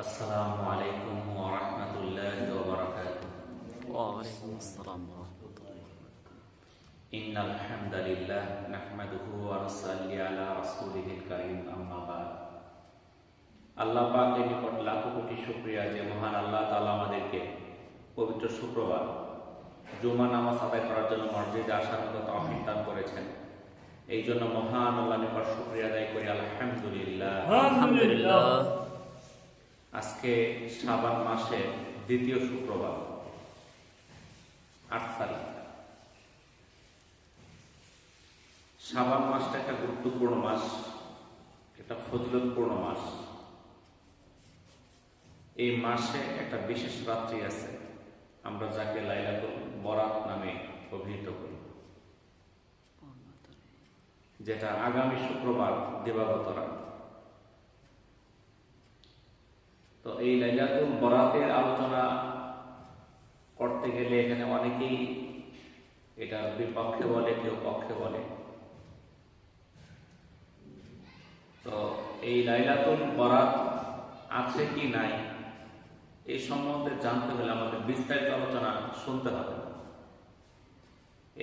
আসসালামু আলাইকুম ওয়া রাহমাতুল্লাহি ওয়া বারাকাতুহু। ওয়ালাইকুম আসসালাম ওয়া রাহমাতুল্লাহি ওয়া বারাকাতুহু। ইন্নাল হামদালিল্লাহ নাহমাদুহু ওয়া নুসাল্লি আলা রাসূলিহিল কারীম, আম্মা বা'দ। আল্লাহ পাকের নিকট লাখো কোটি শুকরিয়া যে মহান আল্লাহ তাআলা আমাদেরকে পবিত্র শুক্রবার জুমা নামাজ আদায় করার জন্য মসজিদে আসার মতো তৌফিক দান করেছেন। এই জন্য মহান আল্লাহর নিকট শুকরিয়া আদায় করি, আলহামদুলিল্লাহ। আলহামদুলিল্লাহ। আজকে শাবান মাসের দ্বিতীয় শুক্রবার, 8 তারিখ। শাবান মাসটা একটা গুরুত্বপূর্ণ মাস, একটা ফজিলতপূর্ণ মাস। এই মাসে একটা বিশেষ রাত্রি আছে, আমরা যাকে লাইলাতুল বরাত নামে অভিহিত করি, যেটা আগামী শুক্রবার দিবাগত রাত। তো এই লাইলাতুল বরাতের আলোচনা করতে গেলে এখানে অনেকেই এটা বিপক্ষে বলে, কেউ পক্ষে বলে। তো এই লাইলাতুল বরাত আছে কি নাই এই সম্বন্ধে জানতে হলে আমাদের বিস্তারিত আলোচনা শুনতে হবে।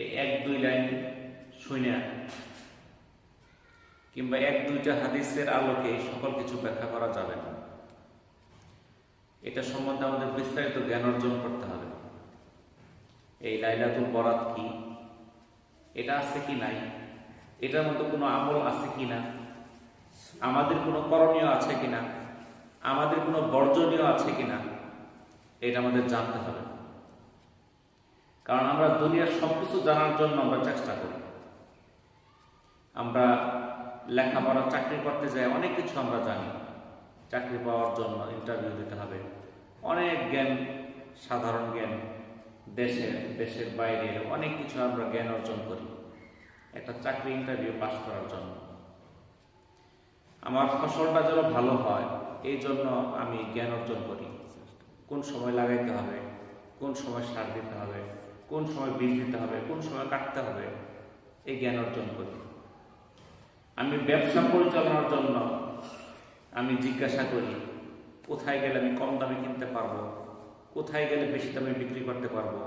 এই 1-2 লাইন শুনে কিংবা 1-2টা হাদিসের আলোকে সকল কিছু ব্যাখ্যা করা যাবে না। এটা সম্বন্ধে আমাদের বিস্তারিত জ্ঞান অর্জন করতে হবে। এই লাইলাতুল বরাত কি, এটা আছে কি নাই, এটার মধ্যে কোনো আমল আছে কিনা, আমাদের কোনো করণীয় আছে কিনা, আমাদের কোনো বর্জনীয় আছে কিনা, এটা আমাদের জানতে হবে। কারণ আমরা দুনিয়ার সবকিছু জানার জন্য আমরা চেষ্টা করি। আমরা লেখাপড়া চাকরি করতে যাই, অনেক কিছু আমরা জানি। চাকরি পাওয়ার জন্য ইন্টারভিউ দিতে হবে, অনেক জ্ঞান, সাধারণ জ্ঞান, দেশের বাইরের অনেক কিছু আমরা জ্ঞান অর্জন করি একটা চাকরি ইন্টারভিউ পাস করার জন্য। আমার ফসলটা যেন ভালো হয় এই জন্য আমি জ্ঞান অর্জন করি। কোন সময় লাগাইতে হবে, কোন সময় সার দিতে হবে, কোন সময় বীজ দিতে হবে, কোন সময় কাটতে হবে, এই জ্ঞান অর্জন করি। আমি ব্যবসা পরিচালনার জন্য আমি জিজ্ঞাসা করি কোথায় গেলে আমি কম দামে কিনতে পারবো, কোথায় গেলে বেশি দামে বিক্রি করতে পারবো,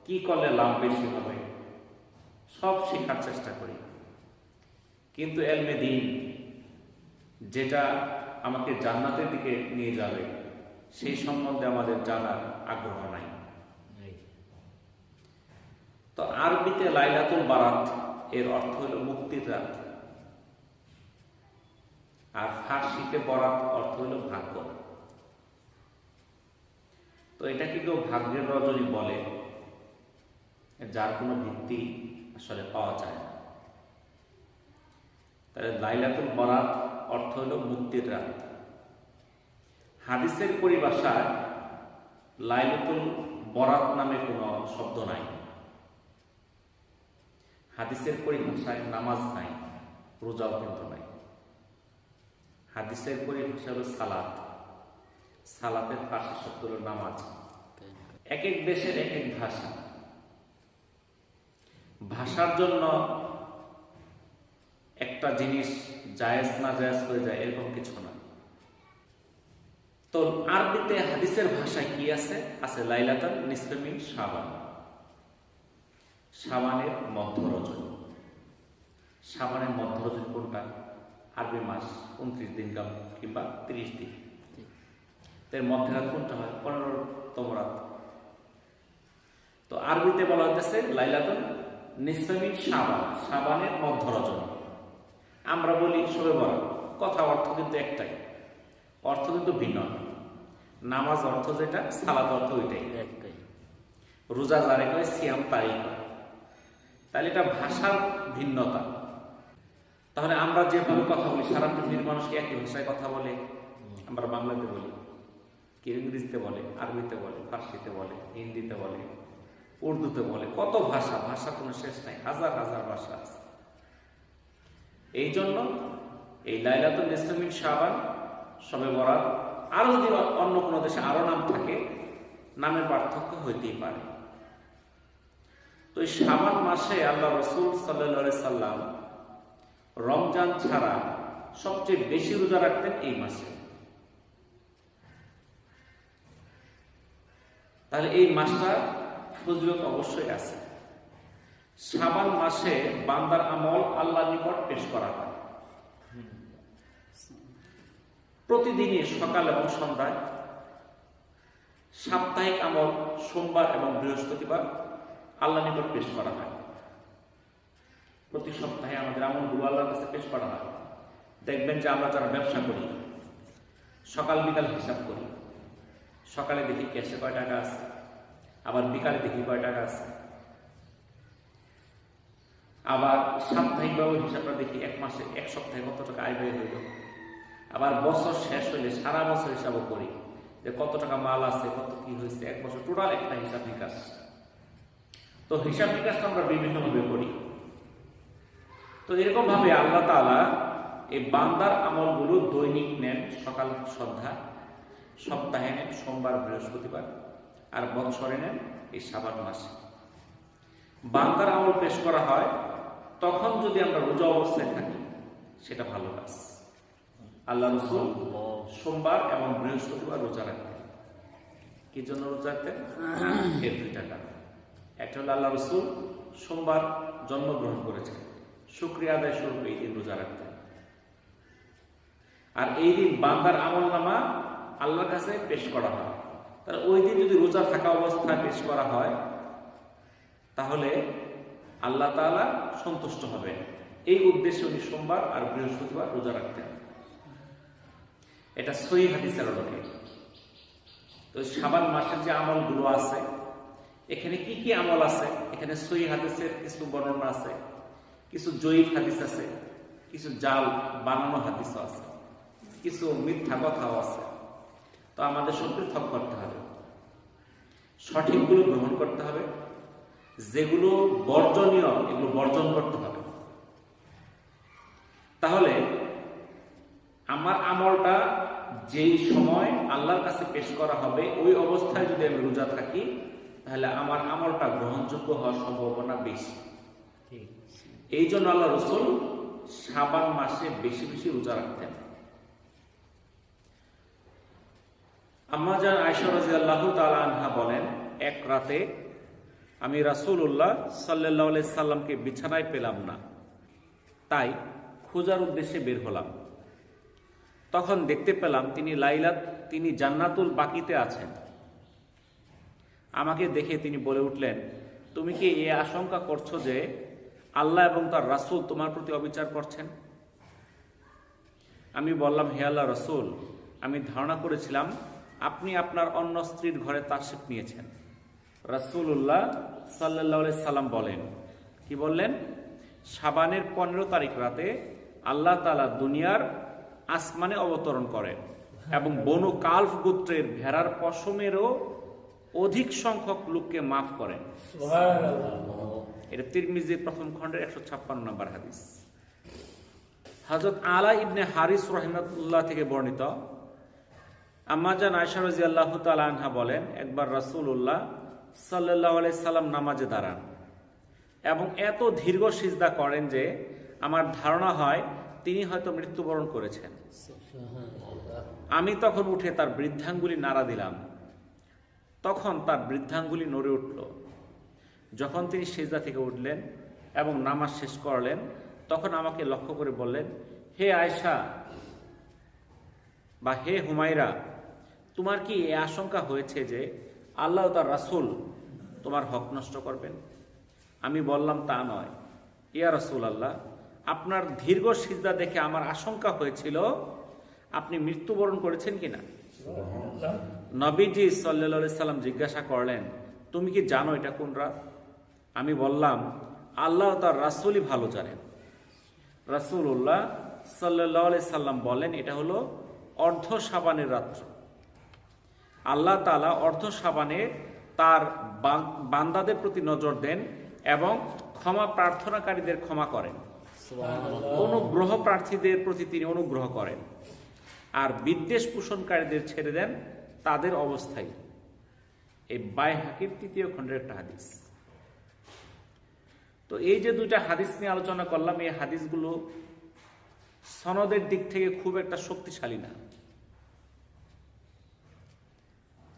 কি করলে লাভ বেশি হবে, সব শেখার চেষ্টা করি। কিন্তু এলমে দ্বীন, যেটা আমাকে জান্নাতের দিকে নিয়ে যাবে, সেই সম্বন্ধে আমাদের জানার আগ্রহ নাই। তো আরবিতে লাইলাতুল বারাত এর অর্থ হলো মুক্তির রাত, আর ফার্সিতে বরাত অর্থ হলো ভাগ্য। তো এটাকে কেউ ভাগ্যের রজনী বলে, যার কোনো ভিত্তি আসলে পাওয়া যায় না। তাহলে লাইলাতুল বরাত অর্থ হলো মুক্তির রাত। হাদিসের পরিভাষায় লাইলাতুল বরাত নামে কোনো শব্দ নাই। হাদিসের পরিভাষায় নামাজ নাই, রোজাও কিন্তু নাই। হাদিসের পরিভাষা হলো সালাত, সালাতের ফার্সি শব্দ হলো নামাজ। এক এক দেশের এক এক ভাষা, ভাষার জন্য একটা জিনিস জায়েজ না জায়েজ হয়ে যায় এরকম কিছু না। তো আরবিতে হাদিসের ভাষায় কি আছে? আছে লাইলাতুন নিসফে মিন শাবান, শাবানের মধ্য রজনী। শাবানের মধ্য রজনী কোনটা? আরবি মাস 29 দিন কিংবা 30 দিন, এর মধ্যে রাত কোনটা হয়? 15তম রাত। তো আরবিতে বলা হচ্ছে লাইলাতুন নিসফে মিন শাবান, শাবানের মধ্য রজনী। আমরা বলি শবে বরাত, কথা অর্থ কিন্তু একটাই, অর্থ কিন্তু ভিন্ন। নামাজ অর্থ যেটা, সালাত অর্থ ওইটাই একটাই। রোজা যারে কয় সিয়াম তাই কয়। তাহলে এটা ভাষার ভিন্নতা। তাহলে আমরা যেভাবে কথা বলি, সারা পৃথিবীর মানুষ একই ভাষায় কথা বলে। আমরা বাংলাতে বলি, কেউ ইংরেজিতে বলে, আরবিতে বলে, ফার্সিতে বলে, হিন্দিতে বলে, উর্দুতে বলে, কত ভাষা, ভাষা কোনো শেষ নাই, হাজার হাজার ভাষা আছে। এই জন্য এই লাইলাতুল নিসফে মিন শাবান, শবে বরাত, আরো যদি অন্য কোনো দেশে আরো নাম থাকে, নামের পার্থক্য হইতেই পারে। তো এই শাবান মাসে আল্লাহ রাসূল সাল্লাল্লাহু আলাইহি সাল্লাম রমজান ছাড়া সবচেয়ে বেশি রোজা রাখতেন এই মাসে। তাহলে এই মাসটা ফজিলত অবশ্যই আছে। শাবান মাসে বান্দার আমল আল্লাহর নিকট পেশ করা হয় প্রতিদিনই সকাল এবং সন্ধ্যায়। সাপ্তাহিক আমল সোমবার এবং বৃহস্পতিবার আল্লাহর নিকট পেশ করা হয়। প্রতি সপ্তাহে আমাদের আমলগুলো আল্লাহর কাছে পেশ করা হয়। দেখবেন যে আমরা যারা ব্যবসা করি, সকাল বিকাল হিসাব করি, সকালে দেখি ক্যাশে কয় টাকা আছে, আবার বিকালে দেখি কয় টাকা আছে, আবার সাপ্তাহিকভাবে হিসাবটা দেখি এক মাসে এক সপ্তাহে কত টাকা আয় ব্যয় হইল, আবার বছর শেষ হইলে সারা বছর হিসাবও করি যে কত টাকা মাল আছে, কত কি হয়েছে, এক বছর টোটাল একটা হিসাব নিকাশ। তো হিসাব নিকাশটা আমরা বিভিন্নভাবে করি। তো এরকম ভাবে আল্লাহ তাআলা এই বান্দার আমলগুলো দৈনিক নেন সকাল সন্ধ্যা, সপ্তাহে নেন সোমবার বৃহস্পতিবার, আর বৎসরে নেন এই শাবান মাসে। বান্দার আমল পেশ করা হয় তখন যদি আমরা রোজা অবস্থায় থাকি, সেটা ভালো কাজ। আল্লাহ রাসূল সোমবার এবং বৃহস্পতিবার রোজা রাখতেন। কি জন্য রোজা রাখতেন? এর দুইটা কারণ। একটা হলো আল্লাহ রাসূল সোমবার জন্মগ্রহণ করেছেন, শুকরিয়া আদায় স্বরূপ এই দিন রোজা রাখতেন। আর এই দিন বান্দার আমলনামা আল্লাহর কাছে পেশ করা হয়। তাহলে ওই দিন যদি রোজা থাকা অবস্থায় পেশ করা হয়, তাহলে আল্লাহ তাআলা সন্তুষ্ট হবেন। এই উদ্দেশ্যে উনি সোমবার আর বৃহস্পতিবার রোজা রাখতেন। এটা সহিহ হাদিসের আলোকে। তো শাবান মাসের যে আমলগুলো আছে, এখানে কি কি আমল আছে? এখানে সহিহ হাদিসের কিছু বর্ণনা আছে, কিছু জয়ীফ হাদিস আছে, কিছু জাল বানানো হাদিসও আছে, কিছু মিথ্যা কথাও আছে। তো আমাদের সব পৃথক করতে হবে, সঠিকগুলো গ্রহণ করতে হবে, যেগুলো বর্জনীয় এগুলো বর্জন করতে হবে। তাহলে আমার আমলটা যেই সময় আল্লাহর কাছে পেশ করা হবে ওই অবস্থায় যদি আমি রোজা থাকি, তাহলে আমার আমলটা গ্রহণযোগ্য হওয়ার সম্ভাবনা বেশি। এই জন্য আল্লাহ রাসূল শাবান মাসে বেশি বেশি রোজা রাখতেন। আম্মা জান আয়েশা রাদিয়াল্লাহু তাআলা আনহা বলেন, এক রাতে আমি রাসূলুল্লাহ সাল্লাল্লাহু আলাইহি সাল্লামকে বিছানায় পেলাম না, তাই খোঁজার উদ্দেশ্যে বের হলাম। তখন দেখতে পেলাম তিনি জান্নাতুল বাকিতে আছেন। আমাকে দেখে তিনি বলে উঠলেন, তুমি কি এই আশঙ্কা করছো যে আল্লাহ এবং তার রাসূল তোমার প্রতি অবিচার করছেন? আমি বললাম, হে আল্লাহ রাসূল, আমি ধারণা করেছিলাম আপনি আপনার অন্য স্ত্রীর ঘরে তাশরিফ নিয়েছেন। রাসূলুল্লাহ সাল্লাল্লাহু আলাইহি সাল্লাম বলেন, কি বললেন? শাবানের 15 তারিখ রাতে আল্লাহ তাআলা দুনিয়ার আসমানে অবতরণ করেন এবং বনু কালফ গোত্রের ভেড়ার পশমেরও অধিক সংখ্যক লোককে মাফ করেন। এটা তিরমিজির প্রথম খণ্ডের 156 নম্বর হাদিস। হযরত আলা ইবনে হারিস রাহিমাহুল্লাহ থেকে বর্ণিত, আম্মা জান আয়েশা রাদিয়াল্লাহু তাআলা আনহা বলেন, একবার রাসূলুল্লাহ সাল্লাল্লাহু আলাইহি সাল্লাম নামাজে দাঁড়ান এবং এত দীর্ঘ সিজদা করেন যে আমার ধারণা হয় তিনি হয়তো মৃত্যুবরণ করেছেন। আমি তখন উঠে তার বৃদ্ধাঙ্গুলি নাড়া দিলাম, তখন তার বৃদ্ধাঙ্গুলি নড়ে উঠল। যখন তিনি সিজদা থেকে উঠলেন এবং নামাজ শেষ করলেন, তখন আমাকে লক্ষ্য করে বললেন, হে আয়েশা বা হে হুমায়রা, তোমার কি এই আশঙ্কা হয়েছে যে আল্লাহ তার রাসূল তোমার হক নষ্ট করবেন? আমি বললাম, তা নয় ইয়া রাসূলুল্লাহ, আপনার দীর্ঘ সিজদা দেখে আমার আশঙ্কা হয়েছিল আপনি মৃত্যুবরণ করেছেন কিনা। নবীজি সাল্লাল্লাহু আলাইহি সাল্লাম জিজ্ঞাসা করলেন, তুমি কি জানো এটা কোন রাত? আমি বললাম, আল্লাহ তার রাসূলই ভালো জানেন। রাসূলুল্লাহ সাল্লাল্লাহু আলাইহি সাল্লাম বলেন, এটা হলো অর্ধ শাবানের রাত্র। আল্লাহ তাআলা অর্ধ শাবানে তার বান্দাদের প্রতি নজর দেন এবং ক্ষমা প্রার্থনাকারীদের ক্ষমা করেন, অনুগ্রহ প্রার্থীদের প্রতি তিনি অনুগ্রহ করেন, আর বিদ্বেষ পোষণকারীদের ছেড়ে দেন তাদের অবস্থায়। এই বাইহাকির 3য় খণ্ডের একটা হাদিস। তো এই যে দুইটা হাদিস নিয়ে আলোচনা করলাম, এই হাদিসগুলো সনদের দিক থেকে খুব একটা শক্তিশালী না,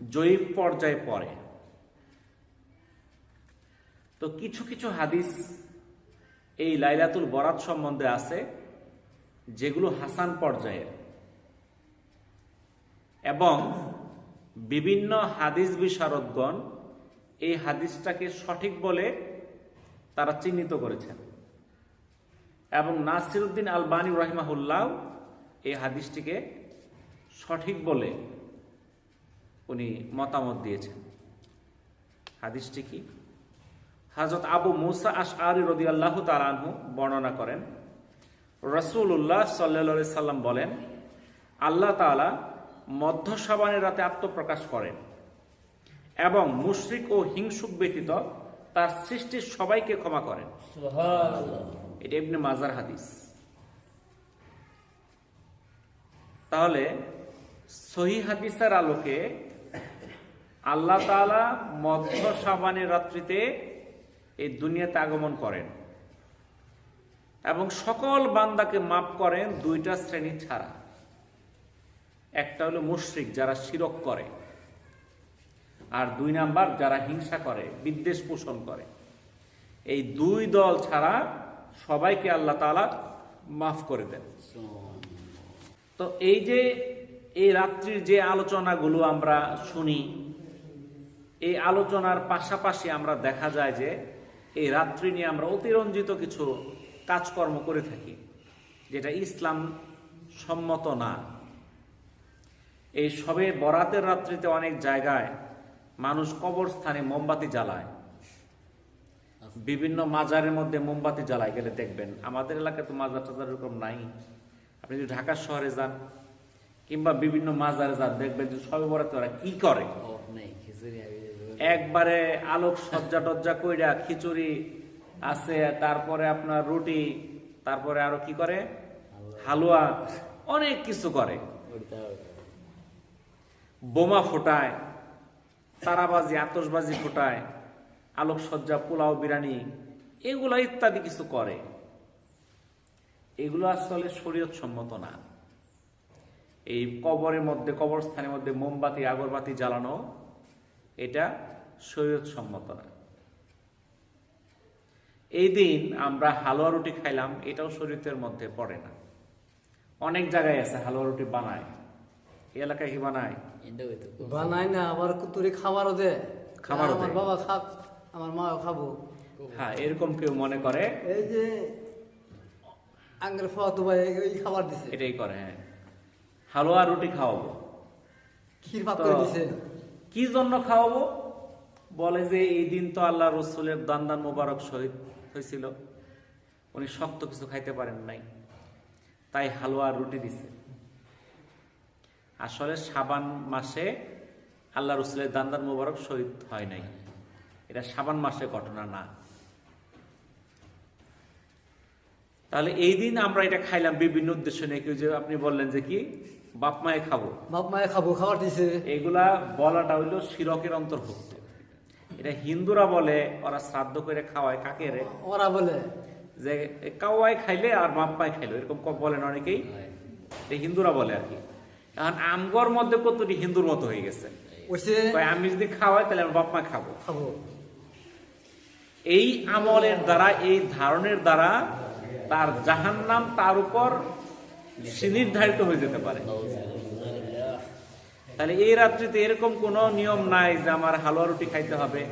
জয়ীফ পর্যায়ে পড়ে। তো কিছু কিছু হাদিস এই লাইলাতুল বরাত সম্বন্ধে আছে যেগুলো হাসান পর্যায়ের, এবং বিভিন্ন হাদিস বিশারদগণ এই হাদিসটাকে সঠিক বলে তারা চিহ্নিত করেছেন, এবং নাসিরউদ্দিন আলবানী রাহিমাহুল্লাহ এই হাদিসটিকে সঠিক বলে উনি মতামত দিয়েছেন। হাদিসটি কি? হযরত আবু মুসা আশআরী রাদিয়াল্লাহু তাআলা আনহু বর্ণনা করেন, রাসূলুল্লাহ সাল্লাল্লাহু আলাইহি সাল্লাম বলেন, আল্লাহ তাআলা মধ্য শাবানের রাতে আত্মপ্রকাশ করেন এবং মুশরিক ও হিংসুক ব্যতীত তার সৃষ্টির সবাইকে ক্ষমা করেন। সুবহানাল্লাহ। এটা ইবনে মাজার হাদিস। তাহলে সহিহ হাদিসের আলোকে আল্লাহ তাআলা মধ্য শাবানের রাত্রিতে এই দুনিয়াতে আগমন করেন এবং সকল বান্দাকে মাফ করেন দুইটা শ্রেণী ছাড়া। একটা হলো মুশরিক, যারা শিরক করে, আর দুই নাম্বার যারা হিংসা করে, বিদ্বেষ পোষণ করে। এই দুই দল ছাড়া সবাইকে আল্লাহ তাআলা মাফ করে দেন। তো এই যে এই রাত্রির যে আলোচনাগুলো আমরা শুনি, এই আলোচনার পাশাপাশি আমরা দেখা যায় যে এই রাত্রি নিয়ে আমরা অতিরঞ্জিত কিছু কাজকর্ম করে থাকি যেটা ইসলাম সম্মত না। এই সবে বরাতের রাত্রিতে অনেক জায়গায় মানুষ কবরস্থানে মোমবাতি জ্বালায়, বিভিন্ন মাজারের মধ্যে মোমবাতি জ্বালায় গেলে দেখবেন। আমাদের এলাকায় তো মাজার টাজার এরকম নাই। আপনি যদি ঢাকা শহরে যান কিংবা বিভিন্ন মাজারে যান, দেখবেন যে সবে বরাতে ওরা কি করে, একবারে আলোক সজ্জা টজ্জা কইরা খিচুড়ি আছে, তারপরে আপনার রুটি, তারপরে আরো কি করে, হালুয়া, অনেক কিছু করে, বোমা ফোটায়, তারাবাজি আতশবাজি ফোটায়, আলোকসজ্জা, পোলাও, বিরিয়ানি, এগুলো ইত্যাদি কিছু করে। এগুলো আসলে শরীয়ত সম্মত না। এই কবরের মধ্যে, কবরস্থানের মধ্যে মোমবাতি আগরবাতি জ্বালানো, এটা শরীয়ত সম্মত না। এই দিন আমরা হালুয়া রুটি খাইলাম, এটাও শরীয়তের মধ্যে পড়ে না। অনেক জায়গায় আছে হালুয়া রুটি বানায়, এই এলাকায় কি বানায়? বানায় না, আবার কুতুরি খাবারও দেয়। খাবারও আমার দেয়। বাবা খাক, আমার মাও খাবো। হ্যাঁ, এরকম কেউ মনে করে এই যে আঙ্গের ফাওয়াতো ভাই এই খাবার দিছে, এটাই করে। হ্যাঁ, হালুয়া রুটি খাওয়াবো। ক্ষীর ভাত তো করে দিছে। কি জন্য খাওয়াবো? বলে যে এই দিন তো আল্লাহ রসুলের দান মোবারক শহীদ হয়েছিল, উনি শক্ত কিছু খাইতে পারেন নাই, তাই হালুয়া রুটি দিছে। আসলে শাবান মাসে আল্লাহ রসুলের দান মোবারক শহীদ হয় নাই, এটা শাবান মাসের ঘটনা না। তাহলে এই দিন আমরা এটা খাইলাম বিভিন্ন উদ্দেশ্য নিয়ে। কেউ যে আপনি বললেন যে কি বাপ মায়ে খাবো, বাপ মায়ে খাবো, খাবার দিছে, এগুলা বলাটা হইলো শিরকের অন্তর্ভুক্ত। এটা হিন্দুরা বলে, ওরা শ্রাদ্ধ করে খাওয়ায় কাকে রে, ওরা বলে যে কাওয়াই খাইলে আর বাপ মায়ে খাইলো, এরকম বলেন অনেকেই, হিন্দুরা বলে আর কি। এখন আমগর মধ্যে কতটি হিন্দুর মতো হয়ে গেছে, আমি যদি খাওয়াই তাহলে আমার বাপ মা খাবো। এই আমলের দ্বারা, এই ধারণের দ্বারা তার জাহান্নাম তার উপর নির্ধারিত হয়ে যেতে পারে। তাহলে এই রাত্রিতে এরকম কোন নিয়ম নাই যে আমার হালুয়া রুটি খাইতে হবে,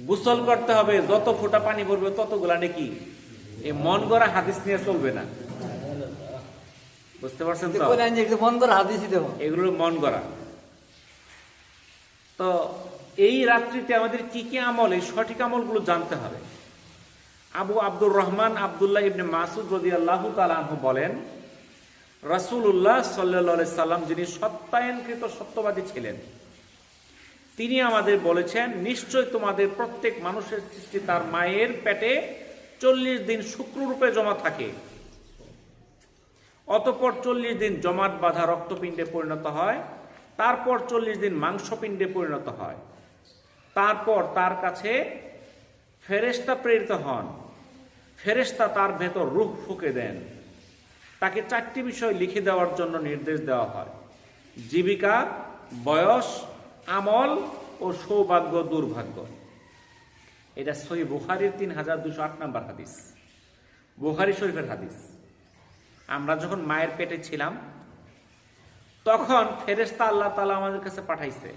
গোসল করতে হবে, যত ফোঁটা পানি পড়বে ততগুলা নাকি, এই মন গড়া হাদিস নিয়ে চলবে না। বুঝতে পারছেন তো? এগুলো মন গড়া। তো এই রাত্রিতে আমাদের কি কি আমল, এই সঠিক আমলগুলো জানতে হবে। আবু আব্দুর রহমান আব্দুল্লাহ ইবনে মাসুদ রাদিয়াল্লাহু তাআলা আনহু বলেন, রাসূলুল্লাহ সাল্লাল্লাহু আলাইহি সাল্লাম যিনি সত্যায়নকৃত সত্যবাদী ছিলেন, তিনি আমাদের বলেছেন, নিশ্চয় তোমাদের প্রত্যেক মানুষের সৃষ্টি তার মায়ের পেটে 40 দিন শুক্ররূপে জমা থাকে, অতঃপর 40 দিন জমাট বাঁধা রক্তপিণ্ডে পরিণত হয়, তারপর 40 দিন মাংসপিণ্ডে পরিণত হয়, তারপর তার কাছে ফেরেশতা প্রেরিত হন, ফেরেশতা তার ভেতর রূহ ফুঁকে দেন, তাকে 4টি বিষয় লিখে দেওয়ার জন্য নির্দেশ দেওয়া হয়: জীবিকা, বয়স, আমল ও সৌভাগ্য দুর্ভাগ্য। এটা সহিহ বুখারীর 3208 নম্বর হাদিস, বুখারী শরীফের হাদিস। আমরা যখন মায়ের পেটে ছিলাম তখন ফেরেশতা আল্লাহ তাআলা আমাদের কাছে পাঠাইছে।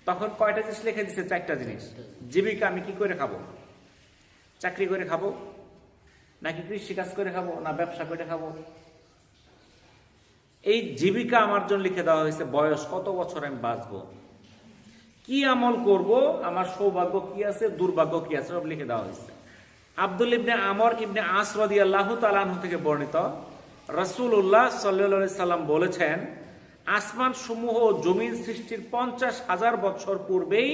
তখন কয়টা জিনিস লিখে দিছে? 4টা জিনিস। জীবিকা আমি কি করে খাবো? চাকরি করে খাবো, নাকি কৃষিকাজ করে খাবো, না ব্যবসা করে খাবো? এই জীবিকা আমার জন্য লিখে দেওয়া হয়েছে। বয়স কত বছর আমি বাঁচবো, কি আমল করব, আমার সৌভাগ্য কি আছে, দুর্ভাগ্য কি আছে, সব লিখে দেওয়া হয়েছে। আব্দুল ইবনে আমর ইবনে আস রাদিয়াল্লাহু তাআলা আনহু থেকে বর্ণিত, রাসূলুল্লাহ সাল্লাল্লাহু আলাইহি সাল্লাম বলেছেন, আসমান সমূহ ও জমিন সৃষ্টির 50,000 বছর পূর্বেই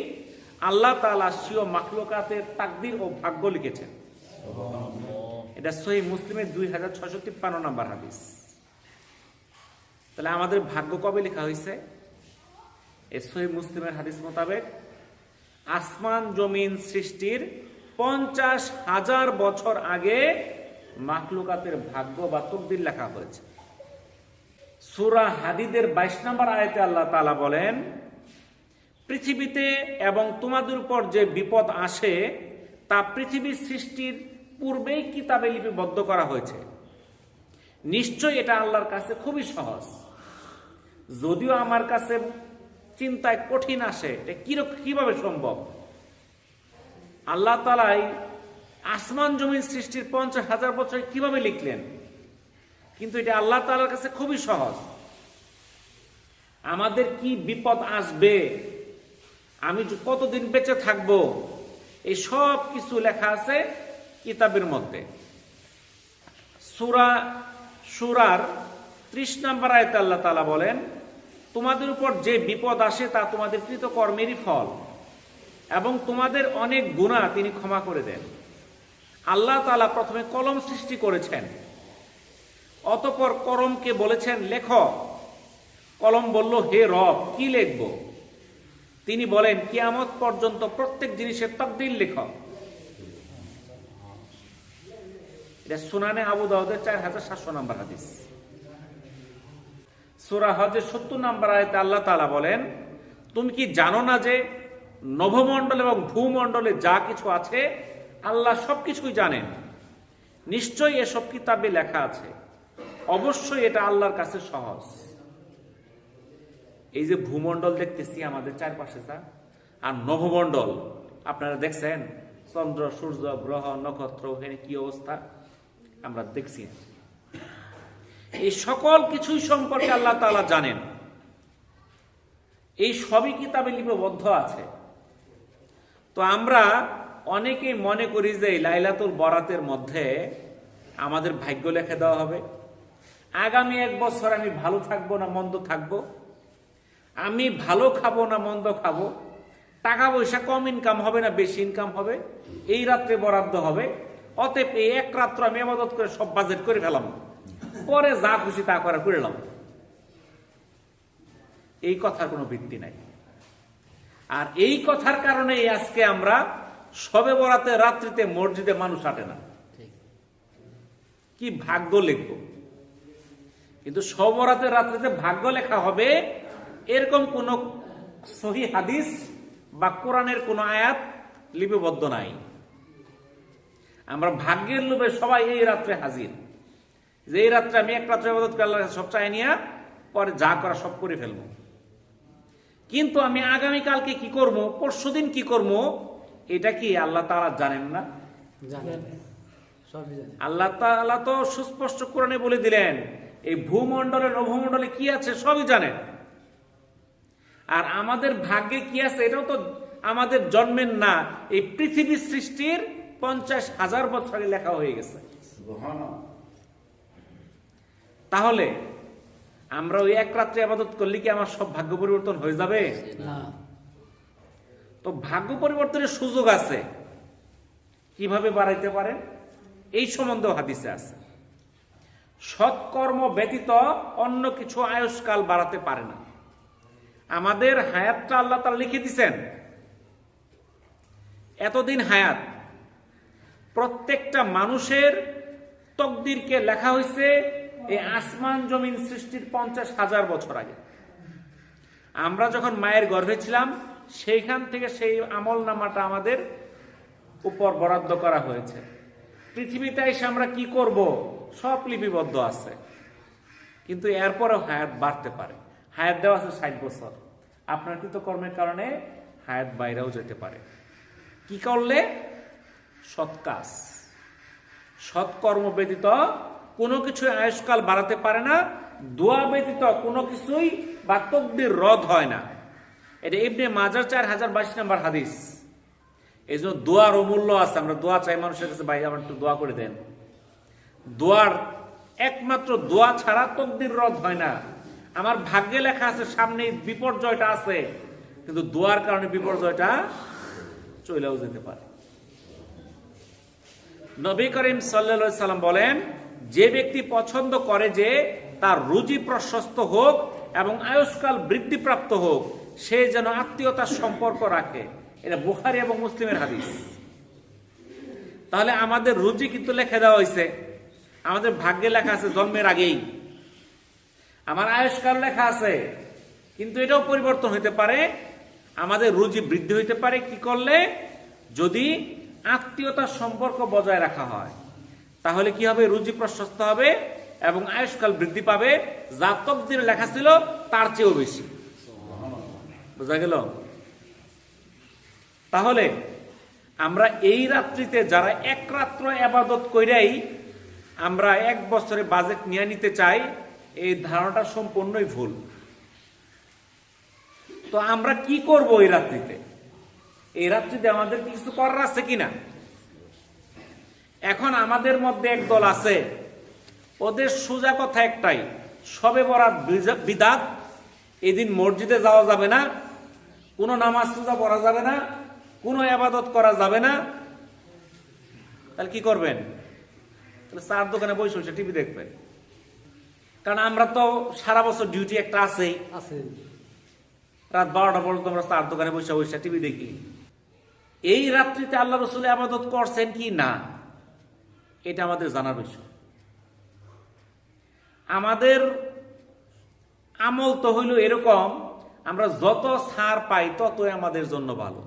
আল্লাহ তাআলা স্বীয় মাখলুকাতের তাকদীর ও ভাগ্য লিখেছেন। এটা সহিহ মুসলিমের 2653 নম্বর হাদিস। তাহলে আমাদের ভাগ্য কবে লেখা হয়েছে? এই সহিহ মুসলিমের হাদিস মোতাবেক আসমান জমিন সৃষ্টির 50,000 বছর আগে মাখলুকাতের ভাগ্য বা তকদির লেখা হয়েছে। সূরা হাদিদের 22 নম্বর আয়াতে আল্লাহ তাআলা বলেন, পৃথিবীতে এবং তোমাদের উপর যে বিপদ আসে তা পৃথিবীর সৃষ্টির পূর্বেই কিতাবে লিপিবদ্ধ করা হয়েছে। নিশ্চয়ই এটা আল্লাহর কাছে খুবই সহজ। যদিও আমার কাছে চিন্তায় কঠিন আসে, এটা কিভাবে সম্ভব? আল্লাহ তাআলাই আসমান জমিন সৃষ্টির 50,000 বছর কিভাবে লিখলেন? কিন্তু এটা আল্লাহ তাআলার কাছে খুবই সহজ। আমাদের কি বিপদ আসবে, আমি কতদিন বেঁচে থাকব, এই সব কিছু লেখা আছে কিতাবের মধ্যে। সূরার 30 নম্বর আয়াতে আল্লাহ তাআলা বলেন, তোমাদের উপর যে বিপদ আসে তা তোমাদের কৃতকর্মেরই ফল এবং তোমাদের অনেক গুনাহ তিনি ক্ষমা করে দেন। আল্লাহ তাআলা প্রথমে কলম সৃষ্টি করেছেন, অতঃপর কলমকে বলেছেন লেখো। কলম বলল, হে রব, কি লিখব? তিনি বলেন, কিয়ামত পর্যন্ত প্রত্যেক জিনিসের তাকদীর লেখো। এটা সুনানে আবু দাউদের 4700 নম্বর হাদিস। সূরা হজের 70 নম্বর আয়াতে আল্লাহ তাআলা বলেন, তুমি কি জানো না যে নভমণ্ডল এবং ভূমণ্ডলে যা কিছু আছে আল্লাহ সবকিছুই জানেন। নিশ্চয়ই এসব কিতাবে লেখা আছে। অবশ্যই এটা আল্লাহর কাছে সহজ। এই যে ভূমণ্ডল দেখতেছি আমাদের চারপাশে, আর নভমণ্ডল আপনারা দেখছেন, চন্দ্র সূর্য গ্রহ নক্ষত্র, এখানে কি অবস্থা আমরা দেখছি। এই সকল কিছুই সম্পর্কে আল্লাহ তাআলা জানেন। এই সবই কিতাবে লিপিবদ্ধ আছে। তো আমরা অনেকেই মনে করি যে লাইলাতুল বরাতের মধ্যে আমাদের ভাগ্য লিখে দেওয়া হবে। আগামী 1 বছর আমি ভালো থাকবো না মন্দ থাকবো, আমি ভালো খাবো না মন্দ খাবো, টাকা পয়সা কম ইনকাম হবে না বেশি ইনকাম হবে, এই রাত্রে বরাদ্দ হবে, অতএব এই 1 রাত্র আমি ইবাদত করে সব বাজেট করে ফেলাম, পরে যা খুশি তা করে করলাম। এই কথার কোনো ভিত্তি নাই। আর এই কথার কারণে আজকে আমরা শবে বরাতে রাত্রিতে মসজিদে মানুষ হাঁটে না। কি ভাগ্য লিখব? কিন্তু শবে বরাতের রাত্রিতে ভাগ্য লেখা হবে এরকম কোন সহিহ হাদিস বা কোরআনের কোন আয়াত লিপিবদ্ধ নাই। আমরা ভাগ্যের লোভে সবাই এই রাত্রে হাজির, যে এই রাত্রে আমি 1 রাত্রে ইবাদত করে আল্লাহর কাছে সব চাই নিয়ে পরে যা করা সব করে ফেলবো। কিন্তু আমি আগামীকালকে কি করবো, পরশুদিন কি করবো, এটা কি আল্লাহ তাআলা জানেন না? জানেন, সবই জানেন। আল্লাহ তাআলা তো সুস্পষ্ট কোরআনে বলে দিলেন, এই ভূমণ্ডলে নভমণ্ডলে কি আছে সবই জানেন। আর আমাদের ভাগ্যে কি আছে এটাও তো আমাদের জন্মের না, এই পৃথিবী সৃষ্টির 50,000 বছর আগে লেখা হয়ে গেছে। তাহলে আমরা ওই 1 রাত্রে ইবাদত করলে কি আমার সব ভাগ্য পরিবর্তন হয়ে যাবে? না। তো ভাগ্য পরিবর্তনের সুযোগ আছে। কিভাবে বাড়াইতে পারেন এই সম্বন্ধেও হাদিসে আছে। সৎকর্ম ব্যতীত অন্য কিছু আয়ুষ্কাল বাড়াতে পারে না। আমাদের হায়াতটা আল্লাহ তাআলা লিখে দিয়েছেন, এতদিন হায়াত। প্রত্যেকটা মানুষের তকদিরকে লেখা হয়েছে এই আসমান জমিন সৃষ্টির 50,000 বছর আগে। আমরা যখন মায়ের গর্ভে ছিলাম সেইখান থেকে সেই আমল নামাটা আমাদের উপর বরাদ্দ করা হয়েছে। পৃথিবীতে এসে আমরা কি করব সব লিপিবদ্ধ আছে, কিন্তু এরপরেও হায়াত বাড়তে পারে। হায়াত দেওয়া আছে 60 বছর, আপনার কৃতকর্মের কারণে হায়াত বাইরেও যেতে পারে। কি করলে? সৎ কাজ, সৎকর্ম ব্যতীত কোনো কিছু আয়ুষ্কাল বাড়াতে পারে না, দোয়া ব্যতীত কোনো কিছুই বা তকদির রদ হয় না। এটা ইবনে মাজার 4022 নম্বর হাদিস। এই জন্য দোয়ার অমূল্য আছে। আমরা দোয়া চাই মানুষের কাছে, ভাই আমার একটু দোয়া করে দেন। দোয়ার একমাত্র দোয়া ছাড়া তকদির রদ হয় না। আমার ভাগ্যে লেখা আছে সামনে বিপর্যয়টা আছে, কিন্তু দোয়ার কারণে বিপর্যয়টা চলেও যেতে পারে। নবী করিম সাল্লাল্লাহু আলাইহি সাল্লাম বলেন, যে ব্যক্তি পছন্দ করে যে তার রুজি প্রশস্ত হোক এবং আয়ুষ্কাল বৃদ্ধিপ্রাপ্ত হোক, সে যেন আত্মীয়তার সম্পর্ক রাখে। এটা বুখারী এবং মুসলিমের হাদিস। তাহলে আমাদের রুজি কিন্তু লেখা দেওয়া হয়েছে, আমাদের ভাগ্যে লেখা আছে জন্মের আগেই। আমার আয়ুষ্কাল লেখা আছে, কিন্তু এটাও পরিবর্তন হইতে পারে। আমাদের রুজি বৃদ্ধি হইতে পারে কি করলে? যদি আত্মীয়তার সম্পর্ক বজায় রাখা হয়, তাহলে কি হবে? রুজি প্রশস্ত হবে এবং আয়ুষ্কাল বৃদ্ধি পাবে, যা তকদিরে লেখা ছিল তার চেয়েও বেশি। বোঝা গেল? তাহলে আমরা এই রাত্রিতে যারা এক রাত্র ইবাদত কইরাই আমরা 1 বছরে বাজেট নিয়ে নিতে চাই, এই ধারণাটা সম্পূর্ণই ভুল। তো আমরা কি করব এই রাত্রিতে? এই রাত্রিতে আমাদের কিছু করার আছে কিনা? এখন আমাদের মধ্যে এক দল আছে, ওদের সোজা কথা একটাই, শবে বরাত বিদাত, এদিন মসজিদে যাওয়া যাবে না, কোনো নামাজ পূজা পড়া যাবে না, কোনো ইবাদত করা যাবে না। তাহলে কি করবেন? তাহলে চার দোকানে বসে বসে টিভি দেখবেন। কারণ আমরা তো সারা বছর ডিউটি একটা আছেই, রাত 12টা পর্যন্ত আমরা চার দোকানে বসে বসে টিভি দেখি। এই রাত্রিতে আল্লাহ রাসূল ইবাদত করছেন কি না, এটা আমাদের জানার বিষয়। আমাদের আমল তো হইল এরকম, আমরা যত ছাড় পাই ততই আমাদের জন্য ভালো।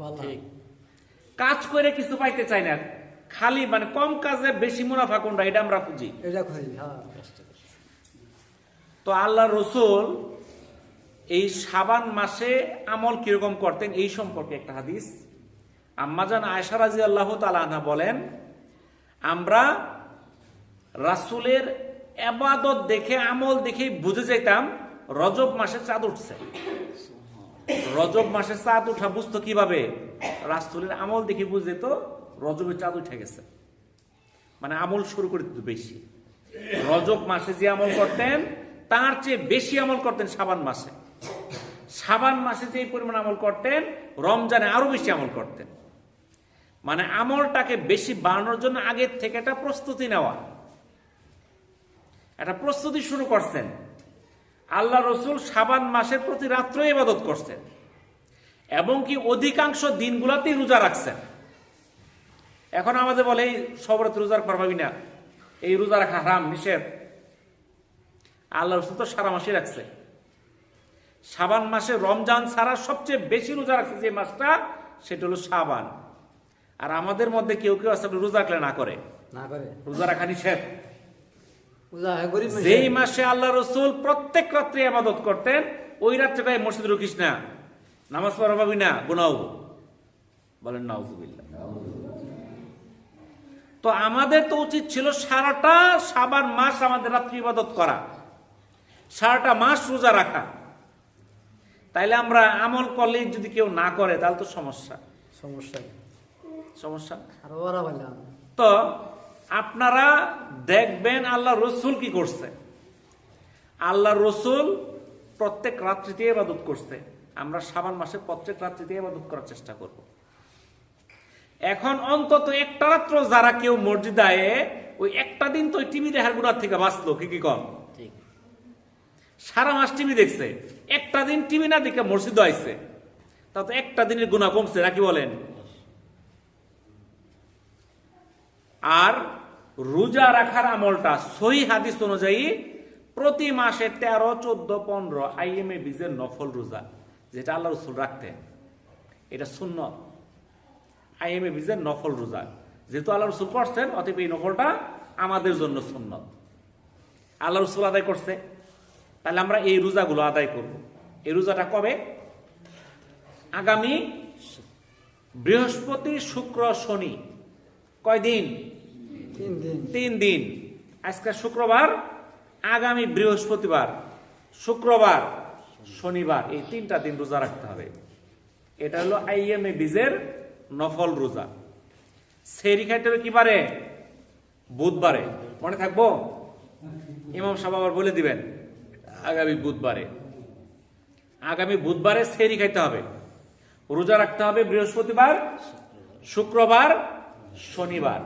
কাজ করে কিছু পাইতে চাই না, খালি মানে কম কাজে বেশি মুনাফা কোনটা, এটা আমরা খুঁজি। তো আল্লাহ রসুল এই শাবান মাসে আমল কিরকম করতেন এই সম্পর্কে একটা হাদিস। আম্মাজান আয়েশা রাদিয়াল্লাহু তাআলা আনহা বলেন, আমরা রাসূলের ইবাদত দেখে, আমল দেখে বুঝে যেতাম রজব মাসে চাঁদ উঠছে। রজব মাসে চাঁদ উঠা বুঝতো কিভাবে? রাসূলের আমল দেখে বুঝে তো রজবে চাঁদ উঠে গেছে, মানে আমল শুরু করে দিত বেশি। রজব মাসে যে আমল করতেন তার চেয়ে বেশি আমল করতেন শাবান মাসে। শাবান মাসে যে পরিমাণ আমল করতেন, রমজানে আরো বেশি আমল করতেন। মানে আমলটাকে বেশি বাড়ানোর জন্য আগের থেকে একটা প্রস্তুতি নেওয়া, একটা প্রস্তুতি শুরু করছেন। আল্লাহ রসুল শাবান মাসের প্রতি রাত্র ইবাদত করছেন এবং কি অধিকাংশ দিনগুলোতেই রোজা রাখছেন। এখন আমাদের বলে এই সবরাত রোজা পারবি না, এই রোজা রাখা হারাম, নিষেধ। আল্লাহ রসুল তো সারা মাসে রাখছে। শাবান মাসে রমজান ছাড়া সবচেয়ে বেশি রোজা রাখছে যে মাসটা, সেটা হলো শাবান। আর আমাদের মধ্যে কেউ কেউ আছে রোজা রাখলে না করে, রোজা রাখা নিষেধ। যেই মাসে আল্লাহ রসুল প্রত্যেক রাত্রে ইবাদত করতেন, ওই রাত্রে মসজিদ রুকিস না, নামাজ পড়া পাবি না, গুনাহ। বলেন নাউজুবিল্লাহ। তো আমাদের তো উচিত ছিল সারাটা শাবান মাস আমাদের রাত্রি ইবাদত করা, সারাটা মাস রোজা রাখা। তাইলে আমরা আমল করলে যদি কেউ না করে তাহলে তো সমস্যা। তো আপনারা দেখবেন আল্লাহ রসুল কি করছে। আল্লাহ রসুল প্রত্যেক রাত্রিতে ইবাদত করছে। আমরা শাবান মাসে প্রত্যেক রাত্রিতে ইবাদত করার চেষ্টা করব। এখন অন্তত একটা রাত্র যারা কেউ মসজিদে আয়ে, ওই একটা দিন তো টিভি দেখার গুণার থেকে বাঁচলো। কি কম? সারা মাস টিভি দেখছে, একটা দিন টিভি না দেখে মসজিদে আইছে, তা তো একটা দিনের গুনাহ কমছে নাকি বলেন? আর রোজা রাখার আমলটা সহিহ হাদিস অনুযায়ী প্রতি মাসে 13, 14, 15 আইএমএ বীজের নফল রোজা, যেটা আল্লাহ রাসূল রাখতেন, এটা সুন্নাত। আইএমএ ভিজের নফল রোজা, যেহেতু আল্লাহ রসুল করছেন অতএব এই নফলটা আমাদের জন্য সুন্নত, আল্লাহ রসুল আদায় করছে, তাহলে আমরা এই রোজাগুলো আদায় করব। এই রোজাটা কবে? আগামী বৃহস্পতি, শুক্র, শনি, কয়দিন? 3 দিন। 3 দিন। আজকে শুক্রবার, আগামী বৃহস্পতিবার, শুক্রবার, শনিবার, এই 3টা দিন রোজা রাখতে হবে। এটা হলো আইএমএ বীজের নফল রোজা। সেহরি খাইতে হবে কি বারে? বুধবারে। মনে থাকবো? ইমাম সাহেব আবার বলে দিবেন আগামী বুধবারে। আগামী বুধবারে সেহরি খাইতে হবে। রোজা রাখতে হবে বৃহস্পতিবার, শুক্রবার, শনিবার।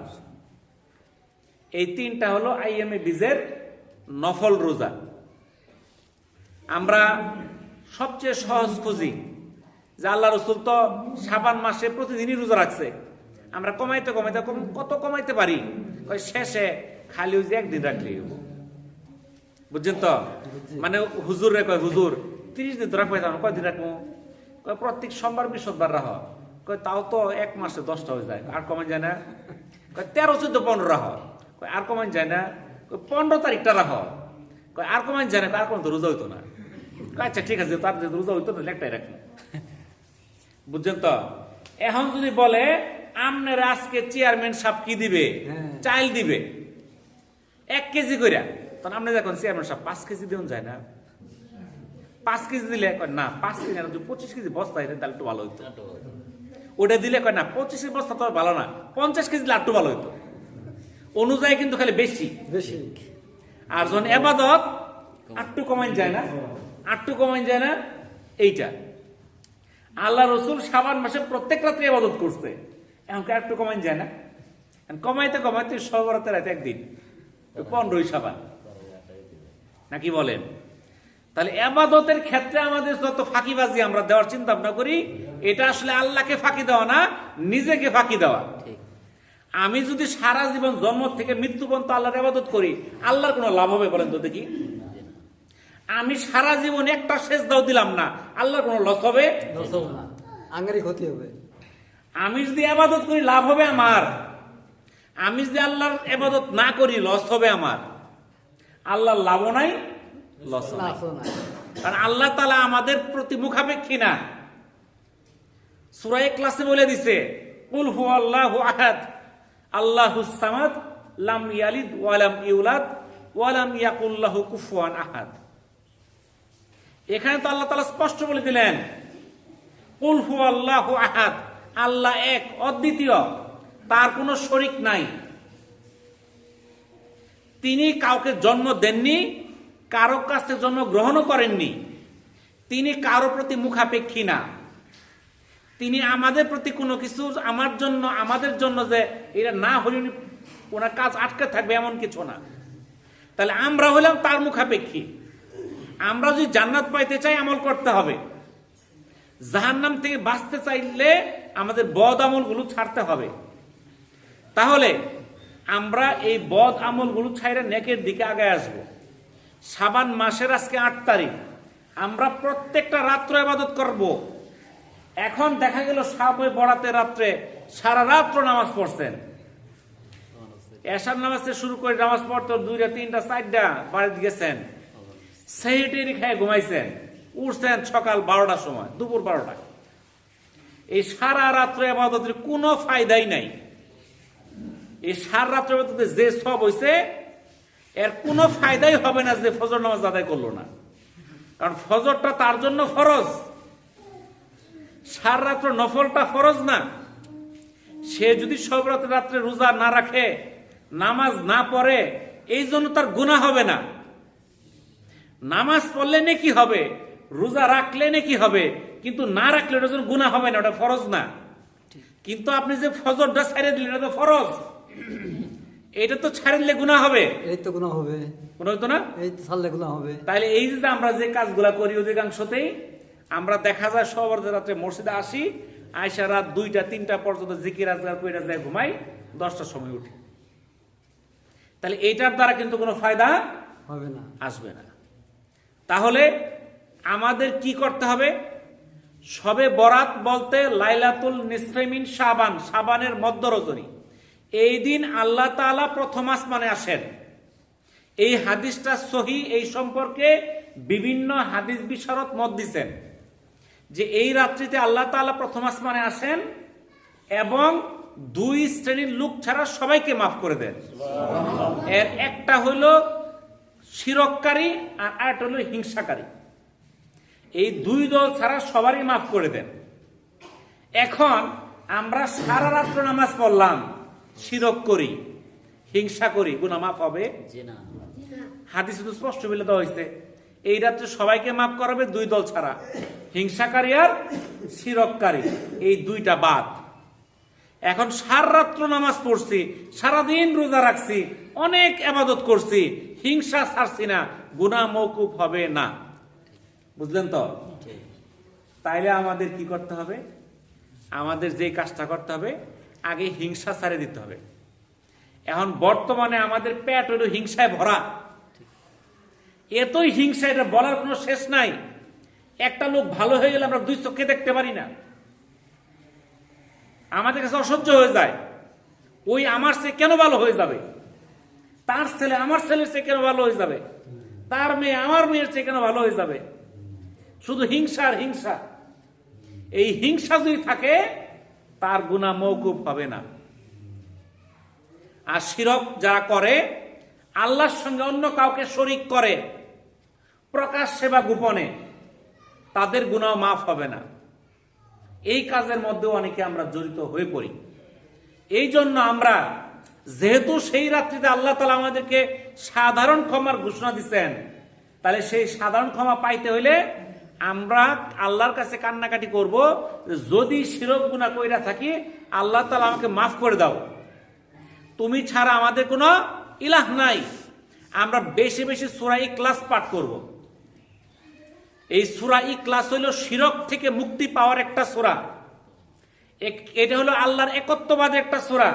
এই 3টা হলো আইএমএ বীজের নফল রোজা। আমরা সবচেয়ে সহজ খুঁজি যে আল্লাহ রসুল তো শাবান মাসে প্রতিদিনই রোজা রাখছে, আমরা কমাইতে কমাইতে কত কমাইতে পারি? শেষে খালি ওই যে একদিন রাখলেই হবো। বুঝছেন তো? মানে হুজুর রে কয়, হুজুর 30 দিন তো রাখবো, কয়দিন রাখবো? কয় প্রত্যেক সোমবার বৃহস্পতিবার রাখ। কয় তাও তো এক মাসে 10টা হয়ে যায়, আর কমান যায় না? কয় 13, 14, 15 রাখ। কয় আর কমান যায় না? কয় 15 তারিখটা রাখ। কয় আর কমান যায় না? আর কোন তো রোজা হইতো না। আচ্ছা ঠিক আছে, তার যে রোজা হইতো না একটাই রাখবো। বুঝছেন তো? এখন যদি বলে আমনের আজকে চেয়ারম্যান সাহেব কি দিবে? চাইল দিবে 1 কেজি করে, তখন আপনি দেখুন চেয়ারম্যান সাহেব 5 কেজি দেন যায় না? 5 কেজি দিলে না 5 কেজি না, 25 কেজি বস্তা দিতেন তাহলে একটু ভালো হইতো। ওটা দিলে কয় না 25 বস্তা তো ভালো না, 50 কেজি দিলে একটু ভালো হইতো। অনুযায়ী কিন্তু খালি বেশি বেশি। আর যখন এবাদত আটটু কমাইন যায় না, আটটু কমাইন যায় না। এইটা আল্লাহ রসুল শাবান মাসে প্রত্যেক রাত্রে ইবাদত করছে, এখন একটু কমাইন যায় না? কমাইতে কমাইতে সবরাতে রাতে একদিন 15ই শাবান, নাকি বলেন? তাহলে ইবাদতের ক্ষেত্রে আমাদের যত ফাঁকিবাজি আমরা দেওয়ার চিন্তা ভাবনা করি, এটা আসলে আল্লাহকে ফাঁকি দেওয়া না, নিজেকে ফাঁকি দেওয়া। আমি যদি সারা জীবন জন্ম থেকে মৃত্যু পর্যন্ত আল্লাহর ইবাদত করি, আল্লাহর কোনো লাভ হবে বলেন তো দেখি? আমি সারা জীবন একটা সেজদাও দিলাম না, আল্লাহর কোনো লস হবে? আঙ্গারি ক্ষতি হবে। আমি যদি ইবাদত করি লাভ হবে আমার, আমি যদি আল্লাহর ইবাদত না করি লস হবে আমার। আল্লাহর লাভও নাই, লসও নাই। কারণ আল্লাহ তাআলা আমাদের প্রতি মুখাপেক্ষী না। সূরা ইখলাসে বলে দিছে, কুল হুয়াল্লাহু আহাদ আল্লাহুস সামাদ লাম ইয়ালিদ ওয়া লাম ইউলাদ ওয়া লাম ইয়াকুল লাহু কুফুয়ান আহাদ। এখানে তো আল্লাহ তাআলা স্পষ্ট বলে দিলেন, কুল হুয়াল্লাহু আহাদ, আল্লাহ এক, অদ্বিতীয়, তার কোনো শরীক নাই। তিনি কাউকে জন্ম দেননি, কারো কাছে জন্ম গ্রহণও করেননি। তিনি কারো প্রতি মুখাপেক্ষী না। তিনি আমাদের প্রতি কোনো কিছু আমাদের জন্য যে এটা না হলে ওনার কাজ আটকে থাকবে এমন কিছু না। তাহলে আমরা হলাম তার মুখাপেক্ষী। আমরা যদি জান্নাত পাইতে চাই আমল করতে হবে, জাহান্নাম থেকে বাঁচতে চাইলে আমাদের বদ আমলগুলো ছাড়তে হবে। তাহলে আমরা এই বদ আমলগুলো ছাইরে নেকের দিকে আগায় আসবো। শাবান মাসের আজকে 8 তারিখ, আমরা প্রত্যেকটা রাত্র ইবাদত করব। এখন দেখা গেল শাবে বরাতে রাত্রে সারা রাত্র নামাজ পড়ছেন, এশার নামাজ থেকে শুরু করে নামাজ পড়তে 2টা 3টা 4টা বাড়িতে গেছেন, সেহেটেরি খেয়ে ঘুমাইছেন, উঠছেন সকাল 12টার সময়, দুপুর 12টা। এই সারা রাত্র ইবাদতের কোনো ফায়দাই নাই। এই সারা রাত্র ইবাদতে যে সব হইছে এর কোনো ফায়দাই হবে না যে ফজর নামাজ আদায় করলো না। কারণ ফজরটা তার জন্য ফরজ, সারা রাত্র নফলটা ফরজ না। সে যদি সব রাত্রে রোজা না রাখে, নামাজ না পড়ে, এই জন্য তার গুনাহ হবে না। নামাজ পড়লে নেকি হবে, রোজা রাখলে নেকি হবে, কিন্তু না রাখলে ওটার জন্য গুনাহ হবে না, ওটা ফরজ না। কিন্তু আপনি যে ফজরটা ছাড়ে দিলেন এটা তো ফরজ, এটা তো ছাড়ে দিলে গুনাহ হবে। এই তো গুনাহ হবে, কোনো হতো না? এই তো ছাড়লে গুনাহ হবে। তাহলে এই যে আমরা যে কাজগুলা করি অধিকাংশতেই আমরা দেখা যায় সবার রাত্রে মসজিদে আসি, আয়সা রাত 2টা 3টা পর্যন্ত জিকির আজকার কইরা যায় ঘুমাই, 10টার সময় উঠি। তাহলে এইটার দ্বারা কিন্তু কোনো ফায়দা হবে না, আসবে না। তাহলে আমাদের কি করতে হবে? শবে বরাত বলতে লাইলাতুল নিসফে মিন শাবান, শাবানের মধ্য রজনী। এই দিন আল্লাহ তাআলা প্রথম আসমানে আসেন। এই হাদিসটা সহি, এই সম্পর্কে বিভিন্ন হাদিস বিশারদ মত দিচ্ছেন যে এই রাত্রিতে আল্লাহ তাআলা প্রথম আসমানে আসেন এবং দুই শ্রেণীর লোক ছাড়া সবাইকে মাফ করে দেন। এর একটা হইল শিরককারী আর আরেকটা হইল হিংসাকারী। এই দুই দল ছাড়া সবারই মাফ করে দেন। এখন আমরা সারা রাত্র নামাজ পড়লাম, শিরক করি, হিংসা করি, গুনাহ মাফ হবে? জি না। হাদিসে তো স্পষ্ট বলে দেওয়া হয়েছে এই রাত্রে সবাইকে মাফ করাবে দুই দল ছাড়া, হিংসাকারী আর শিরককারী, এই দুইটা বাদ। এখন সারা রাত্র নামাজ পড়ছি, সারাদিন রোজা রাখছি, অনেক ইবাদত করছি, হিংসা ছাড়ছি না, গুনাহ মওকুফ হবে না। বুঝলেন তো? ঠিক। তাইলে আমাদের কি করতে হবে? আমাদের যে কাজটা করতে হবে, আগে হিংসা ছাড়ে দিতে হবে। এখন বর্তমানে আমাদের পেট হলো হিংসায় ভরা, এতই হিংসা, এটা বলার কোনো শেষ নাই। একটা লোক ভালো হয়ে গেলে আমরা দুই চোখে দেখতে পারি না, আমাদের কাছে অসহ্য হয়ে যায়। ওই আমার চেয়ে কেন ভালো হয়ে যাবে, তার ছেলে আমার ছেলের চেয়ে কেন ভালো হয়ে যাবে, তার মেয়ে আমার মেয়ের চেয়ে কেন ভালো হয়ে যাবে, শুধু হিংসা আর হিংসা। এই হিংসা যদি থাকে তার গুনাহ মওকুফ হবে না। আর শিরক যারা করে, আল্লাহর সঙ্গে অন্য কাউকে শরীক করে প্রকাশ্যে বা গোপনে, তাদের গুনাহ মাফ হবে না। এই কাজের মধ্যে অনেকে আমরা জড়িত হয়ে পড়ি। এই জন্য আমরা, যেহেতু সেই রাত্রিতে আল্লাহ তাআলা আমাদেরকে সাধারণ ক্ষমার ঘোষণা দিচ্ছেন, তাহলে সেই সাধারণ ক্ষমা পাইতে হইলে আমরা আল্লাহর কাছে কান্নাকাটি করব, যদি শিরক গুনাহ কইরা থাকি আল্লাহ তাআলা আমাকে মাফ করে দাও, তুমি ছাড়া আমাদের কোনো ইলাহ নাই। আমরা বেশি বেশি সূরা ইখলাস পাঠ করব। এই সূরা ইখলাস হইল শিরক থেকে মুক্তি পাওয়ার একটা সূরা। এটা হলো আল্লাহর একত্ববাদের একটা সূরা।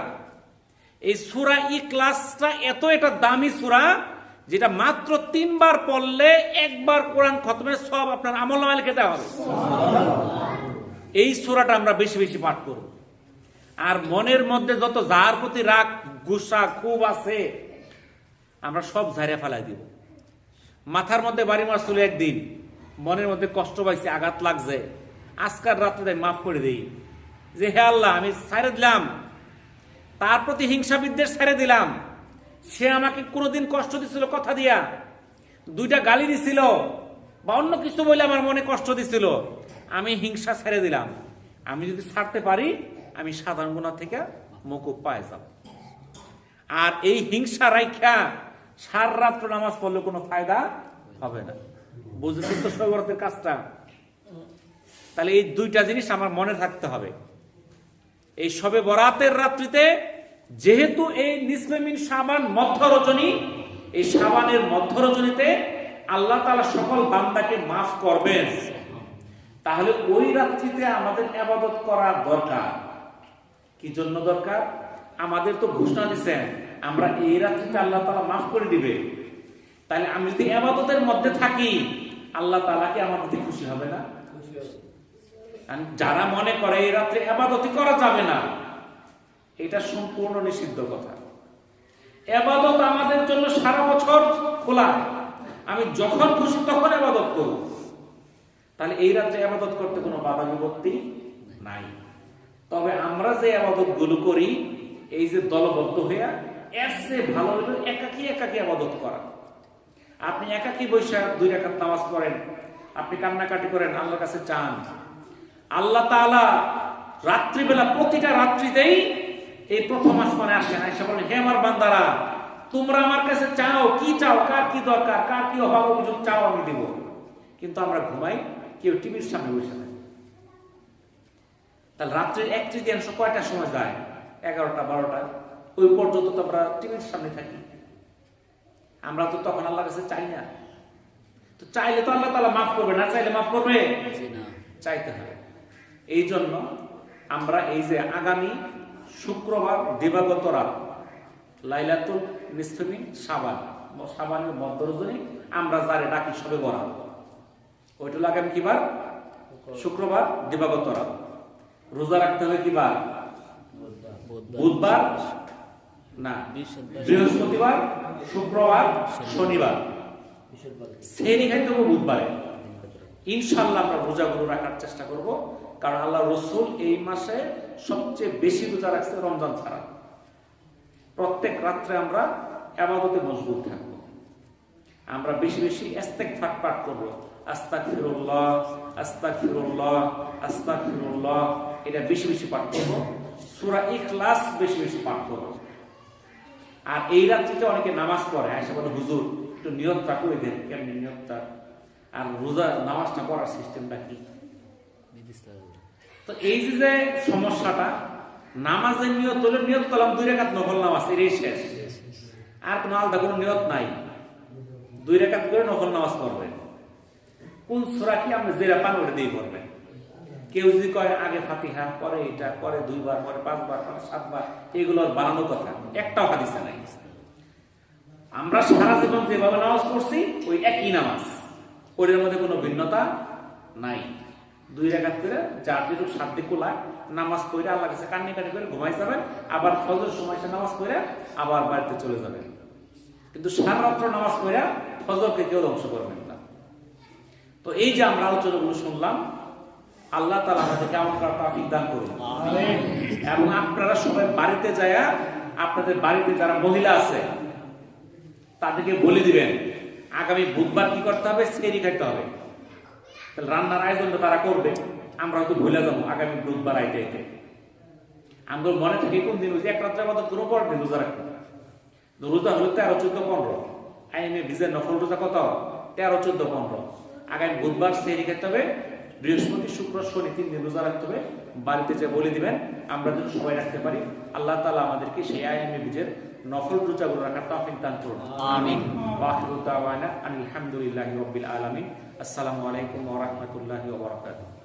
এই সূরা ইখলাসটা এটা দামি সূরা, যেটা মাত্র 3 বার পড়লে একবার কোরআন খতমের সব আপনার আমলনামায় লিখে দেওয়া হবে। এই সূরাটা আমরা বেশি বেশি পাঠ করব। আর মনের মধ্যে যত যার প্রতি রাগ, গুসা, ক্ষোভ আছে, আমরা সব ঝাড়িয়ে ফেলাই দিব। মাথার মধ্যে বাড়ি মারছিল একদিন, মনের মধ্যে কষ্ট পাইছি, আঘাত লাগছে, আজকাল রাত্রে মাফ করে দিই যে হে আল্লাহ, আমি ছেড়ে দিলাম, তার প্রতি হিংসা বিদ্বেষ ছেড়ে দিলাম। সে আমাকে কোনোদিন কষ্ট দিছিল কথা দিয়া, 2টা গালি দিছিল বা অন্য কিছু বলে আমার মনে কষ্ট দিছিল, আমি হিংসা ছেড়ে দিলাম। আমি যদি ছাড়তে পারি, আমি সাধারণ গুনাহ থেকে মওকুফ পাই যাব। আর এই হিংসা রাইখা সারা রাত্র নামাজ পড়লে কোনো ফায়দা হবে না। বুঝলেন তো শবে বরাতের কাজটা? তাহলে এই 2টা জিনিস আমার মনে থাকতে হবে। এই শবে বরাতের রাত্রিতে, যেহেতু এই নিসফে মিন শাবান মধ্য রজনী, এই শাবানের মধ্য রজনীতে আল্লাহ তাআলা সকল বান্দাকে মাফ করবেন, তাহলে ওই রাত্রিতে আমাদের ইবাদত করা দরকার। কি জন্য দরকার? আমাদের তো ঘোষণা দিচ্ছেন আমরা এই রাত্রিতে আল্লাহ তাআলা মাফ করে দিবে। তাহলে আমি যদি ইবাদতের মধ্যে থাকি, আল্লাহ তাআলা কি আমার প্রতি খুশি হবে না? যারা মনে করে এই রাত্রে ইবাদতই করা যাবে না, এটা সম্পূর্ণ নিষিদ্ধ কথা। ইবাদত আমাদের জন্য সারা বছর খোলা, আমি যখন খুশি তখন ইবাদত করব। তাহলে এই রাত্রে ইবাদত করতে কোনো বাধা বিপত্তি নাই। তবে আমরা যে ইবাদত গুলো করি, এই যে দলবদ্ধ হয়ে, এর চেয়ে ভালো হলো একাকী ইবাদত করা। আপনি একাকী বৈশা 2 রাকাত নামাজ পড়েন, আপনি কান্নাকাটি করেন, আল্লাহর কাছে চান। আল্লাহ তাআলা রাত্রিবেলা প্রতিটা রাত্রিতেই এই প্রথম আসমানে আসেন, আয়েশা বলেন হে আমার বান্দারা, তোমরা আমার কাছে চাও, কি চাও, কার কি দরকার, কার কি অভাব অভিযোগ চাও আমি দেব। কিন্তু আমরা ঘুমাই, কেউ টিভির সামনে বসে থাকে। তাহলে রাত্রির 1/3 কয়টার সময় যায়? 11টা 12টা, ওই পর্যন্ত তো আমরা টিভির সামনে থাকি। আমরা তো তখন আল্লাহর কাছে চাই না। তো চাইলে তো আল্লাহ তাআলা মাফ করবে, না চাইলে মাফ করবে? চাইতে হবে। এই জন্য আমরা এই যে আগামী শুক্রবার দিবাগত রাত লাইলাতুল নিসফে মিন শাবান, শাবানের মধ্য রজনী, আমরা যারে ডাকি শবে বরাত, ওইটা আগামী কি বার? শুক্রবার দিবাগত রাত। রোজা রাখতে হবে কি বার? বুধবার বুধবার না, বৃহস্পতিবার বৃহস্পতিবার, শুক্রবার, শনিবার। সেহরি খাইতে হবে বুধবারে। ইনশাআল্লাহ আমরা রোজাগুলো রাখার চেষ্টা করব, কারণ আল্লাহ রসুল এই মাসে সবচেয়ে বেশি রোজা রাখছে রমজান ছাড়া। প্রত্যেক রাত্রে আমরা ইবাদতে মশগুল থাকবো, আমরা বেশি বেশি ইস্তেগফার পাঠ করব। আস্তাগফিরুল্লাহ, আস্তাগফিরুল্লাহ, আস্তাগফিরুল্লাহ, এটা বেশি বেশি পাঠ করব। সূরা ইখলাস বেশি বেশি পাঠ করব। আর এই রাত্রিতে অনেকে নামাজ পড়ে, আয়েশা বলে হুজুর একটু নিয়তটা করে দেন। কেমনি নিয়তটা? আর রোজা নামাজটা পড়ার সিস্টেমটা কি? তো এই যে সমস্যাটা, নামাজের নিয়ত হলে নিয়ত করলাম 2 রাকাত নফল নামাজ, এটাই শেষ, আর কোনো আলাদা কোনো নিয়ত নাই। 2 রাকাত করে নফল নামাজ পড়বেন। কোন সূরা কি আপনি যেটা পান ওটা দিয়ে পড়বেন। কেউ যদি কয় আগে ফাতিহা, পরে এটা, পরে 2 বার, পরে 5 বার, পরে 7 বার, এগুলো বানানো কথা, একটাও হাদিসে নাই। আমরা সারা জীবন যেভাবে নামাজ পড়ছি ওই একই নামাজ, ওটার মধ্যে কোনো ভিন্নতা নাই। 2 রাকাত করে যার যেটুকু সাধ্য কোলা নামাজ পড়ে আল্লাহর কাছে কান্নি কাটি করে ঘুমাই যাবেন, আবার ফজর সময় নামাজ পড়ে আবার বাড়িতে চলে যাবেন। কিন্তু সারা রাত্র নামাজ পড়ে ফজরকে কেউ ধ্বংস করবেন না। তো এই যে আমরা আলোচনাগুলো শুনলাম, আল্লাহ তাআলা আমাদেরকে আমল করার তৌফিক দান করুন। এবং আপনারা সবাই বাড়িতে যায়, আপনাদের বাড়িতে যারা মহিলা আছে তাদেরকে বলে দিবেন আগামী বুধবার কি করতে হবে, সেহরি খাইতে হবে। তাহলে রান্নার আয়োজনটা তারা করবে, আমরা হয়তো ভুলে যাবো আগামী বুধবার আইতে আইতে। আমাদের মনে থাকে কোন দিন, এক রাত্রে আমাদের কোনো পর দিন রোজা রাখতে। রোজা হলো 13, 14, 15। আইএমএ ভিজের নফল রোজা কত? 13, 14, 15। আগামী বুধবার সেহরি খাইতে হবে, বৃহস্পতি, শুক্র, শনি 3 দিন রোজা রাখতে হবে। বাড়িতে যে বলে দিবেন, আমরা যেন সবাই রাখতে পারি। আল্লাহ তাআলা আমাদেরকে সেই আইএমএ ভিজের নফল রোজাগুলো রাখার তৌফিক দান করুন। আমিন। ওয়া আখিরু দাওয়ানা আলহামদুলিল্লাহি রাব্বিল আলামিন। আসসালামু আলাইকুম ওয়া রাহমাতুল্লাহি ওয়া বারাকাতুহু।